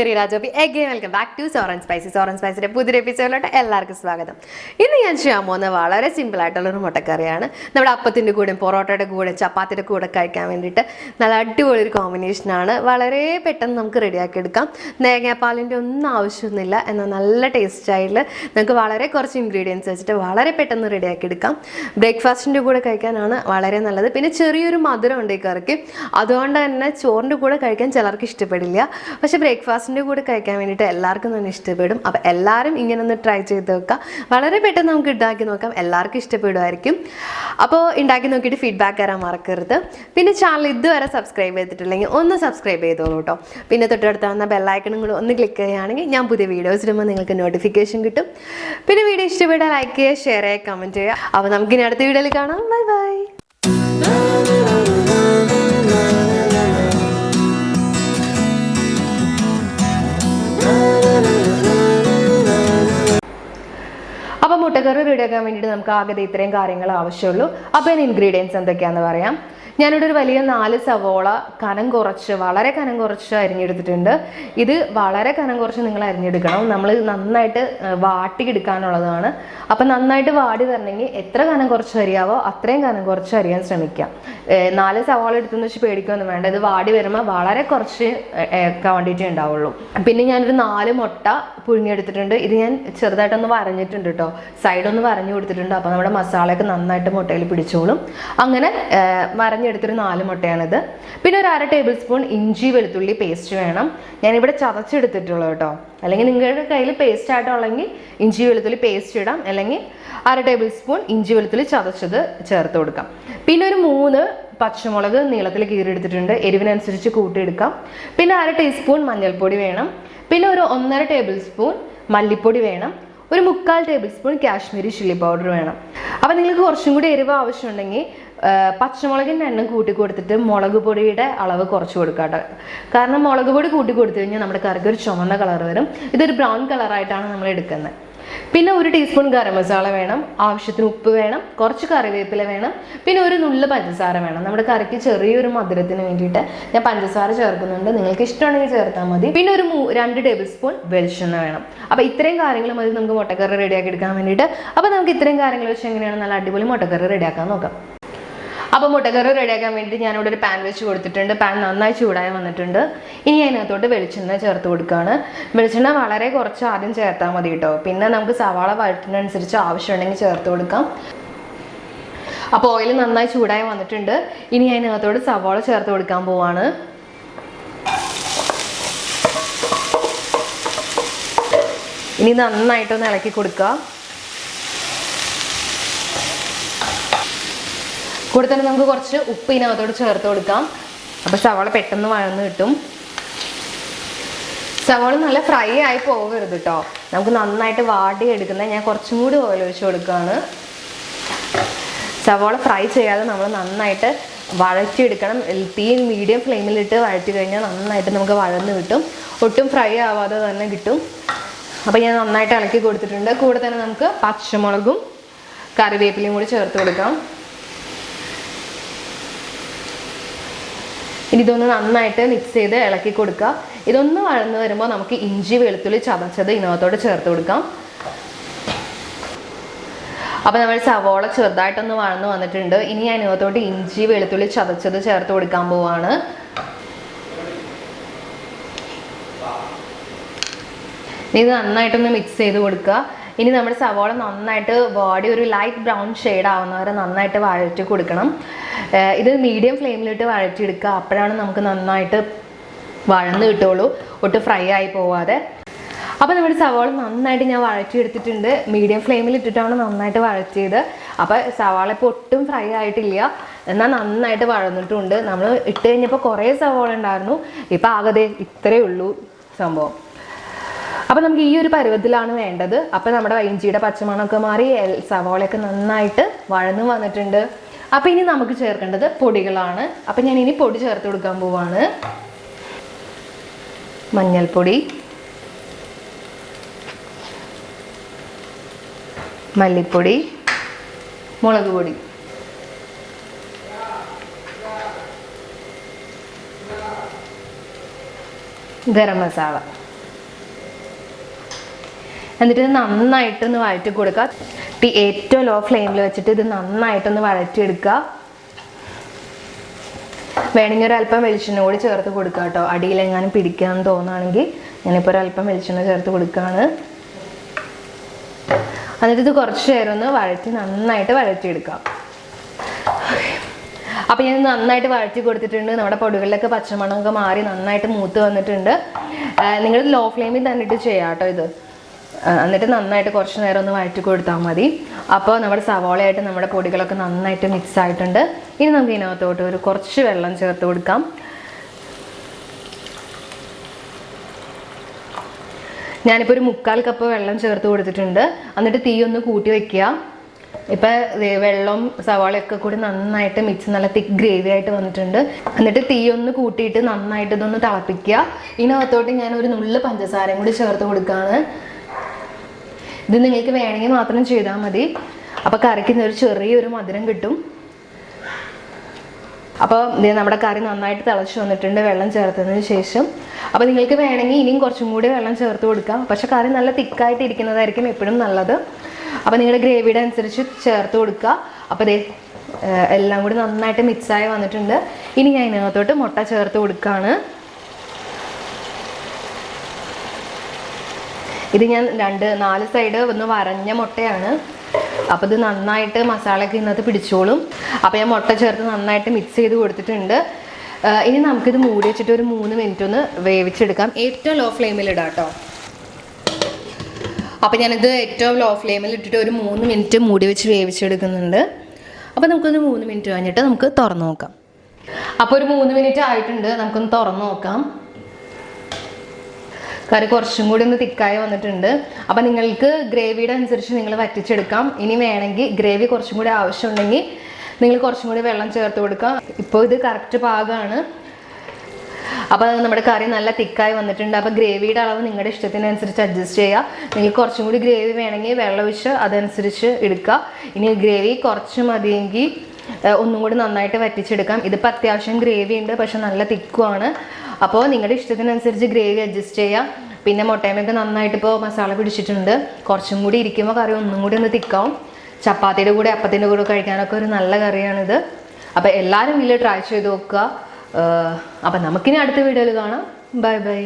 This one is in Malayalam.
Miri Rajobi. Again, welcome back to Sour and Spicy. Sour and Spicy പുതിയൊരു എപ്പിസോഡിലോട്ട് എല്ലാവർക്കും സ്വാഗതം. ഇന്ന് ഞാൻ ചെയ്യാൻ പോകുന്നത് വളരെ സിമ്പിൾ ആയിട്ടുള്ള ഒരു മുട്ടക്കറിയാണ്. നമ്മുടെ അപ്പത്തിൻ്റെ കൂടെ പൊറോട്ടയുടെ കൂടെ ചപ്പാത്തിയുടെ കൂടെ കഴിക്കാൻ വേണ്ടിയിട്ട് നല്ല അടിപൊളി ഒരു കോമ്പിനേഷനാണ്. വളരെ പെട്ടെന്ന് നമുക്ക് റെഡിയാക്കി എടുക്കാം. തേങ്ങാപ്പാലിൻ്റെ ഒന്നും ആവശ്യമൊന്നുമില്ല, എന്നാൽ നല്ല ടേസ്റ്റായിട്ട് നമുക്ക് വളരെ കുറച്ച് ഇൻഗ്രീഡിയൻസ് വെച്ചിട്ട് വളരെ പെട്ടെന്ന് റെഡിയാക്കി എടുക്കാം. ബ്രേക്ക്ഫാസ്റ്റിൻ്റെ കൂടെ കഴിക്കാനാണ് വളരെ നല്ലത്. പിന്നെ ചെറിയൊരു മധുരം ഉണ്ട് ഈ കറിക്ക്, അതുകൊണ്ട് തന്നെ ചോറിൻ്റെ കൂടെ കഴിക്കാൻ ചിലർക്ക് ഇഷ്ടപ്പെടില്ല. പക്ഷേ ബ്രേക്ക്ഫാസ്റ്റിൻ്റെ കൂടെ കഴിക്കാൻ വേണ്ടിയിട്ട് എല്ലാവർക്കും തന്നെ ഇഷ്ടപ്പെടും. അപ്പോൾ എല്ലാവരും ഇങ്ങനെ ഒന്ന് ട്രൈ ചെയ്ത് നോക്കാം. വളരെ പെട്ടെന്ന് നമുക്ക് ഉണ്ടാക്കി നോക്കാം, എല്ലാവർക്കും ഇഷ്ടപ്പെടുമായിരിക്കും. അപ്പോൾ ഉണ്ടാക്കി നോക്കിയിട്ട് ഫീഡ്ബാക്ക് തരാൻ മറക്കരുത്. പിന്നെ ചാനൽ ഇതുവരെ സബ്സ്ക്രൈബ് ചെയ്തിട്ടില്ലെങ്കിൽ ഒന്ന് സബ്സ്ക്രൈബ് ചെയ്തോളൂ കേട്ടോ. പിന്നെ തൊട്ടടുത്ത് വന്ന ബെല്ലൈക്കണും കൂടെ ഒന്ന് ക്ലിക്ക് ചെയ്യുകയാണെങ്കിൽ ഞാൻ പുതിയ വീഡിയോസ് ഇടുമ്പോൾ നിങ്ങൾക്ക് നോട്ടിഫിക്കേഷൻ കിട്ടും. പിന്നെ വീഡിയോ ഇഷ്ടപ്പെട്ടാൽ ലൈക്ക് ചെയ്യുക, ഷെയർ ചെയ്യുക, കമൻറ്റ് ചെയ്യുക. അപ്പോൾ നമുക്കിനി അടുത്ത വീഡിയോയിൽ കാണാം. Bye bye. അപ്പോൾ മുട്ടക്കറി റെഡിയാക്കാൻ വേണ്ടിയിട്ട് നമുക്ക് ആകെ ഇത്രയും കാര്യങ്ങൾ ആവശ്യമുള്ളൂ. അപ്പോൾ അതിന് ഇൻഗ്രീഡിയൻസ് എന്തൊക്കെയാണെന്ന് പറയാം. ഞാനിവിടെ ഒരു വലിയ 4 സവോള വളരെ കനം കുറച്ച് അരിഞ്ഞെടുത്തിട്ടുണ്ട്. ഇത് വളരെ കനം കുറച്ച് നിങ്ങൾ അരിഞ്ഞെടുക്കണം. നമ്മൾ നന്നായിട്ട് വാട്ടിയെടുക്കാനുള്ളതാണ്. അപ്പം നന്നായിട്ട് വാടി വരണമെങ്കിൽ എത്ര കനം കുറച്ച് അരിയാവോ അത്രയും കനം കുറച്ച് അരിയാൻ ശ്രമിക്കാം. 4 സവോള എടുത്തെന്ന് വെച്ച് പേടിക്കൊന്നും വേണ്ട. ഇത് വാടി വരുമ്പോൾ വളരെ കുറച്ച് ക്വാണ്ടിറ്റി ഉണ്ടാവുള്ളൂ. പിന്നെ ഞാനൊരു 4 മുട്ട പുഴുങ്ങിയെടുത്തിട്ടുണ്ട്. ഇത് ഞാൻ ചെറുതായിട്ടൊന്ന് വരഞ്ഞിട്ടുണ്ട് കേട്ടോ, സൈഡൊന്ന് വരഞ്ഞു കൊടുത്തിട്ടുണ്ട്. അപ്പോൾ നമ്മുടെ മസാലയൊക്കെ നന്നായിട്ട് മുട്ടയിൽ പിടിച്ചോളും. അങ്ങനെ വരഞ്ഞെടുത്തൊരു 4 മുട്ടയാണിത്. പിന്നെ ഒരു 1/2 ടേബിൾ സ്പൂൺ ഇഞ്ചി വെളുത്തുള്ളി പേസ്റ്റ് വേണം. ഞാനിവിടെ ചതച്ചെടുത്തിട്ടുള്ളൂ കേട്ടോ. അല്ലെങ്കിൽ നിങ്ങളുടെ കയ്യിൽ പേസ്റ്റ് ആയിട്ടുള്ളെങ്കിൽ ഇഞ്ചി വെളുത്തുള്ളി പേസ്റ്റ് ഇടാം, അല്ലെങ്കിൽ 1/2 ടേബിൾ സ്പൂൺ ഇഞ്ചി വെളുത്തുള്ളി ചതച്ചത് ചേർത്ത് കൊടുക്കാം. പിന്നെ ഒരു 3 പച്ചമുളക് നീളത്തിൽ കീറിയെടുത്തിട്ടുണ്ട്. എരിവിനനുസരിച്ച് കൂട്ടിയെടുക്കാം. പിന്നെ 1/2 ടീസ്പൂൺ മഞ്ഞൾപ്പൊടി വേണം. പിന്നെ ഒരു 1/2 ടേബിൾ സ്പൂൺ മല്ലിപ്പൊടി വേണം. ഒരു 3/4 table spoon Kashmiri chilli powder വേണം. അപ്പോൾ നിങ്ങൾക്ക് കുറച്ചും കൂടി എരിവ് ആവശ്യമുണ്ടെങ്കിൽ പച്ചമുളകിൻ്റെ എണ്ണം കൂട്ടി കൊടുത്തിട്ട് മുളക് പൊടിയുടെ അളവ് കുറച്ച് കൊടുക്കാട്ടോ. കാരണം മുളക് പൊടി കൂട്ടി കൊടുത്തു കഴിഞ്ഞാൽ നമ്മുടെ കറിക്ക് ഒരു ചുവന്ന കളർ വരും. ഇതൊരു ബ്രൗൺ കളറായിട്ടാണ് നമ്മൾ എടുക്കുന്നത്. പിന്നെ 1 ടീസ്പൂൺ ഗരം മസാല വേണം. ആവശ്യത്തിന് ഉപ്പ് വേണം. കുറച്ച് കറിവേപ്പില വേണം. പിന്നെ ഒരു നുള്ള് പഞ്ചസാര വേണം. നമ്മുടെ കറിക്ക് ചെറിയൊരു മധുരത്തിന് വേണ്ടിയിട്ട് ഞാൻ പഞ്ചസാര ചേർക്കുന്നുണ്ട്. നിങ്ങൾക്ക് ഇഷ്ടമാണെങ്കിൽ ചേർത്താൽ മതി. പിന്നെ ഒരു 2 ടേബിൾ സ്പൂൺ വെളിച്ചെണ്ണ വേണം. അപ്പോൾ ഇത്രയും കാര്യങ്ങൾ മതി നമുക്ക് മുട്ടക്കറി റെഡിയാക്കി എടുക്കാൻ വേണ്ടിയിട്ട്. അപ്പോൾ നമുക്ക് ഇത്രയും കാര്യങ്ങൾ വെച്ച് എങ്ങനെയാണ് നല്ല അടിപൊളി മുട്ടക്കറി റെഡിയാക്കാൻ നോക്കാം. അപ്പോൾ മുട്ടക്കറി റെഡിയാക്കാൻ വേണ്ടി ഞാനിവിടെ ഒരു പാൻ വെച്ച് കൊടുത്തിട്ടുണ്ട്. പാൻ നന്നായി ചൂടായി വന്നിട്ടുണ്ട്. ഇനി അതിനകത്തോട്ട് വെളിച്ചെണ്ണ ചേർത്ത് കൊടുക്കുകയാണ്. വെളിച്ചെണ്ണ വളരെ കുറച്ച് ആദ്യം ചേർത്താൽ മതി കേട്ടോ. പിന്നെ നമുക്ക് സവാള വഴറ്റുന്നതനുസരിച്ച് ആവശ്യമുണ്ടെങ്കിൽ ചേർത്ത് കൊടുക്കാം. അപ്പോൾ ഓയിൽ നന്നായി ചൂടായി വന്നിട്ടുണ്ട്. ഇനി അതിനകത്തോട്ട് സവാള ചേർത്ത് കൊടുക്കാൻ പോവാണ്. ഇനി നന്നായിട്ടൊന്ന് ഇളക്കി കൊടുക്കുക. കൂടെ തന്നെ നമുക്ക് കുറച്ച് ഉപ്പ് ഇതിനകത്തോട് ചേർത്ത് കൊടുക്കാം. അപ്പോൾ സവാള പെട്ടെന്ന് വഴന്ന് കിട്ടും. സവാള നല്ല ഫ്രൈ ആയി പോകരുത് കേട്ടോ. നമുക്ക് നന്നായിട്ട് വാടി എടുക്കുന്നത്. ഞാൻ കുറച്ചും കൂടി ഓയിൽ ഒഴിച്ച് കൊടുക്കുകയാണ്. സവാള ഫ്രൈ ചെയ്യാതെ നമ്മൾ നന്നായിട്ട് വഴറ്റിയെടുക്കണം. തീ മീഡിയം ഫ്ലെയിമിലിട്ട് വഴറ്റി കഴിഞ്ഞാൽ നന്നായിട്ട് നമുക്ക് വഴന്ന് കിട്ടും. ഒട്ടും ഫ്രൈ ആവാതെ തന്നെ കിട്ടും. അപ്പോൾ ഞാൻ നന്നായിട്ട് ഇളക്കി കൊടുത്തിട്ടുണ്ട്. കൂടെ തന്നെ നമുക്ക് പച്ചമുളകും കറിവേപ്പിലയും കൂടി ചേർത്ത് കൊടുക്കാം. ഇനി ഇതൊന്ന് നന്നായിട്ട് മിക്സ് ചെയ്ത് ഇളക്കി കൊടുക്കുക. ഇതൊന്ന് വഴന്ന് വരുമ്പോൾ നമുക്ക് ഇഞ്ചി വെളുത്തുള്ളി ചതച്ചത് ഇതിനകത്തോട്ട് ചേർത്ത് കൊടുക്കാം. അപ്പോൾ നമ്മൾ സവോള ചെറുതായിട്ടൊന്ന് വഴന്ന് വന്നിട്ടുണ്ട്. ഇനി ഞാൻ ഇതിനകത്തോട്ട് ഇഞ്ചി വെളുത്തുള്ളി ചതച്ചത് ചേർത്ത് കൊടുക്കാൻ പോവാണ്. ഇത് നന്നായിട്ടൊന്ന് മിക്സ് ചെയ്ത് കൊടുക്കുക. ഇനി നമ്മുടെ സവാള നന്നായിട്ട് വാടി ഒരു ലൈറ്റ് ബ്രൗൺ ഷെയ്ഡ് ആവുന്നവരെ നന്നായിട്ട് വഴറ്റി കൊടുക്കണം. ഇത് മീഡിയം ഫ്ലെയിമിലിട്ട് വഴറ്റിയെടുക്കുക. അപ്പോഴാണ് നമുക്ക് നന്നായിട്ട് വഴന്ന് കിട്ടുള്ളൂ, ഒട്ടും ഫ്രൈ ആയി പോവാതെ. അപ്പോൾ നമ്മുടെ സവാള നന്നായിട്ട് ഞാൻ വഴറ്റിയെടുത്തിട്ടുണ്ട്. മീഡിയം ഫ്ലെയിമിലിട്ടിട്ടാണ് നന്നായിട്ട് വഴറ്റിയത്. അപ്പോൾ സവാള ഇപ്പോൾ ഒട്ടും ഫ്രൈ ആയിട്ടില്ല, എന്നാൽ നന്നായിട്ട് വഴന്നിട്ടുണ്ട്. നമ്മൾ ഇട്ട് കഴിഞ്ഞപ്പോൾ കുറേ സവാള ഉണ്ടായിരുന്നു. ഇപ്പോൾ ആകെ ഇത്രയേ ഉള്ളൂ സംഭവം. അപ്പോൾ നമുക്ക് ഈ ഒരു പരുവത്തിലാണ് വേണ്ടത്. അപ്പോൾ നമ്മുടെ ഇഞ്ചിയുടെ പച്ചമണമൊക്കെ മാറി സവാളയൊക്കെ നന്നായിട്ട് വഴന്ന് വന്നിട്ടുണ്ട്. അപ്പോൾ ഇനി നമുക്ക് ചേർക്കേണ്ടത് പൊടികളാണ്. അപ്പോൾ ഞാൻ ഇനി പൊടി ചേർത്ത് കൊടുക്കാൻ പോവാണ്. മഞ്ഞൾപ്പൊടി, മല്ലിപ്പൊടി, മുളക് പൊടി, ഗരം മസാല. എന്നിട്ട് ഇത് നന്നായിട്ടൊന്ന് വഴറ്റി കൊടുക്കുക. തീ ഏറ്റവും ലോ ഫ്ലെയിമിൽ വെച്ചിട്ട് ഇത് നന്നായിട്ടൊന്ന് വഴറ്റിയെടുക്കുക. വേണമെങ്കിൽ ഒരല്പം വെളിച്ചെണ്ണ കൂടി ചേർത്ത് കൊടുക്കുക കേട്ടോ. അടിയിലെങ്ങാനും പിടിക്കാമെന്ന് തോന്നുകയാണെങ്കിൽ ഞാനിപ്പോൾ ഒരല്പം വെളിച്ചെണ്ണ ചേർത്ത് കൊടുക്കുകയാണ്. എന്നിട്ട് ഇത് കുറച്ച് നേരം ഒന്ന് നന്നായിട്ട് വഴറ്റിയെടുക്കാം. അപ്പോൾ ഞാൻ നന്നായിട്ട് വഴറ്റി കൊടുത്തിട്ടുണ്ട്. നമ്മുടെ പൊടികളിലൊക്കെ പച്ചമണമൊക്കെ മാറി നന്നായിട്ട് മൂത്ത് വന്നിട്ടുണ്ട്. നിങ്ങൾ ലോ ഫ്ലെയിമിൽ തന്നിട്ട് ചെയ്യാം കേട്ടോ ഇത്. എന്നിട്ട് നന്നായിട്ട് കുറച്ച് നേരം ഒന്ന് വഴറ്റി കൊടുത്താൽ മതി. അപ്പോൾ നമ്മുടെ സവാളയായിട്ട് നമ്മുടെ പൊടികളൊക്കെ നന്നായിട്ട് മിക്സ് ആയിട്ടുണ്ട്. ഇനി നമുക്ക് ഇതിനകത്തോട്ട് ഒരു കുറച്ച് വെള്ളം ചേർത്ത് കൊടുക്കാം. ഞാനിപ്പോൾ ഒരു 3/4 കപ്പ് വെള്ളം ചേർത്ത് കൊടുത്തിട്ടുണ്ട്. എന്നിട്ട് തീ ഒന്ന് കൂട്ടി വയ്ക്കുക. ഇപ്പം വെള്ളവും സവാളയൊക്കെ കൂടി നന്നായിട്ട് മിക്സ് നല്ല തിക്ക് ഗ്രേവി ആയിട്ട് വന്നിട്ടുണ്ട്. എന്നിട്ട് തീ ഒന്ന് കൂട്ടിയിട്ട് നന്നായിട്ട് ഇതൊന്ന് തിളപ്പിക്കുക. ഇതിനകത്തോട്ട് ഞാൻ ഒരു നുള്ള് പഞ്ചസാരയും കൂടി ചേർത്ത് കൊടുക്കുകയാണ്. ഇത് നിങ്ങൾക്ക് വേണമെങ്കിൽ മാത്രം ചെയ്താൽ മതി. അപ്പോൾ കറിക്ക് ഒരു ചെറിയൊരു മധുരം കിട്ടും. അപ്പോൾ നമ്മുടെ കറി നന്നായിട്ട് തിളച്ച് വന്നിട്ടുണ്ട് വെള്ളം ചേർത്തതിന് ശേഷം. അപ്പോൾ നിങ്ങൾക്ക് വേണമെങ്കിൽ ഇനിയും കുറച്ചും കൂടി വെള്ളം ചേർത്ത് കൊടുക്കാം. പക്ഷേ കറി നല്ല തിക്കായിട്ട് ഇരിക്കുന്നതായിരിക്കും എപ്പോഴും നല്ലത്. അപ്പോൾ നിങ്ങളുടെ ഗ്രേവിയുടെ അനുസരിച്ച് ചേർത്ത് കൊടുക്കുക. അപ്പോൾ എല്ലാം കൂടി നന്നായിട്ട് മിക്സായി വന്നിട്ടുണ്ട്. ഇനി ഞാൻ ഇതിനകത്തോട്ട് മുട്ട ചേർത്ത് കൊടുക്കുകയാണ്. ഇത് ഞാൻ 4 സൈഡ് ഒന്ന് വരഞ്ഞ മുട്ടയാണ്. അപ്പോൾ ഇത് നന്നായിട്ട് മസാലയൊക്കെ ഇതിനകത്ത് പിടിച്ചോളും. അപ്പോൾ ഞാൻ മുട്ട ചേർത്ത് നന്നായിട്ട് മിക്സ് ചെയ്ത് കൊടുത്തിട്ടുണ്ട്. ഇനി നമുക്കിത് മൂടി വെച്ചിട്ട് ഒരു 3 മിനിറ്റ് ഒന്ന് വേവിച്ചെടുക്കാം. ഏറ്റവും ലോ ഫ്ലെയിമിൽ ഇടാം കേട്ടോ. അപ്പോൾ ഞാനിത് ഏറ്റവും ലോ ഫ്ലെയിമിൽ ഇട്ടിട്ട് ഒരു 3 മിനിറ്റ് മൂടി വെച്ച് വേവിച്ചെടുക്കുന്നുണ്ട്. അപ്പോൾ നമുക്കൊന്ന് 3 മിനിറ്റ് കഴിഞ്ഞിട്ട് നമുക്ക് തുറന്ന് നോക്കാം. അപ്പോൾ ഒരു 3 മിനിറ്റ് ആയിട്ടുണ്ട്. നമുക്കൊന്ന് തുറന്ന് നോക്കാം. കറി കുറച്ചും കൂടി ഒന്ന് തിക്കായി വന്നിട്ടുണ്ട്. അപ്പോൾ നിങ്ങൾക്ക് ഗ്രേവിയുടെ അനുസരിച്ച് നിങ്ങൾ വറ്റിച്ചെടുക്കാം. ഇനി വേണമെങ്കിൽ ഗ്രേവി കുറച്ചും കൂടി ആവശ്യമുണ്ടെങ്കിൽ നിങ്ങൾ കുറച്ചും കൂടി വെള്ളം ചേർത്ത് കൊടുക്കാം. ഇപ്പോൾ ഇത് കറക്റ്റ് പാകമാണ്. അപ്പോൾ നമ്മുടെ കറി നല്ല തിക്കായി വന്നിട്ടുണ്ട്. അപ്പോൾ ഗ്രേവിയുടെ അളവ് നിങ്ങളുടെ ഇഷ്ടത്തിനനുസരിച്ച് അഡ്ജസ്റ്റ് ചെയ്യുക. നിങ്ങൾക്ക് കുറച്ചും കൂടി ഗ്രേവി വേണമെങ്കിൽ വെള്ളം ഒഴിച്ച് അതനുസരിച്ച് എടുക്കുക. ഇനി ഗ്രേവി കുറച്ച് മതിയെങ്കിൽ ഒന്നും കൂടി നന്നായിട്ട് വറ്റിച്ചെടുക്കാം. ഇതിപ്പോൾ അത്യാവശ്യം ഗ്രേവി ഉണ്ട്, പക്ഷെ നല്ല തിക്കുമാണ്. അപ്പോൾ നിങ്ങളുടെ ഇഷ്ടത്തിനനുസരിച്ച് ഗ്രേവി അഡ്ജസ്റ്റ് ചെയ്യാം. പിന്നെ മുട്ടയമൊക്കെ നന്നായിട്ട് ഇപ്പോൾ മസാല പിടിച്ചിട്ടുണ്ട്. കുറച്ചും കൂടി ഇരിക്കുമ്പോൾ കറി ഒന്നും കൂടി ഒന്ന് തിക്കാവും. ചപ്പാത്തിയുടെ കൂടെ അപ്പത്തിൻ്റെ കൂടെ കഴിക്കാനൊക്കെ ഒരു നല്ല കറിയാണിത്. അപ്പോൾ എല്ലാവരും വീട്ടിൽ ട്രൈ ചെയ്ത് നോക്കുക. അപ്പം നമുക്കിനി അടുത്ത വീഡിയോയിൽ കാണാം. Bye bye.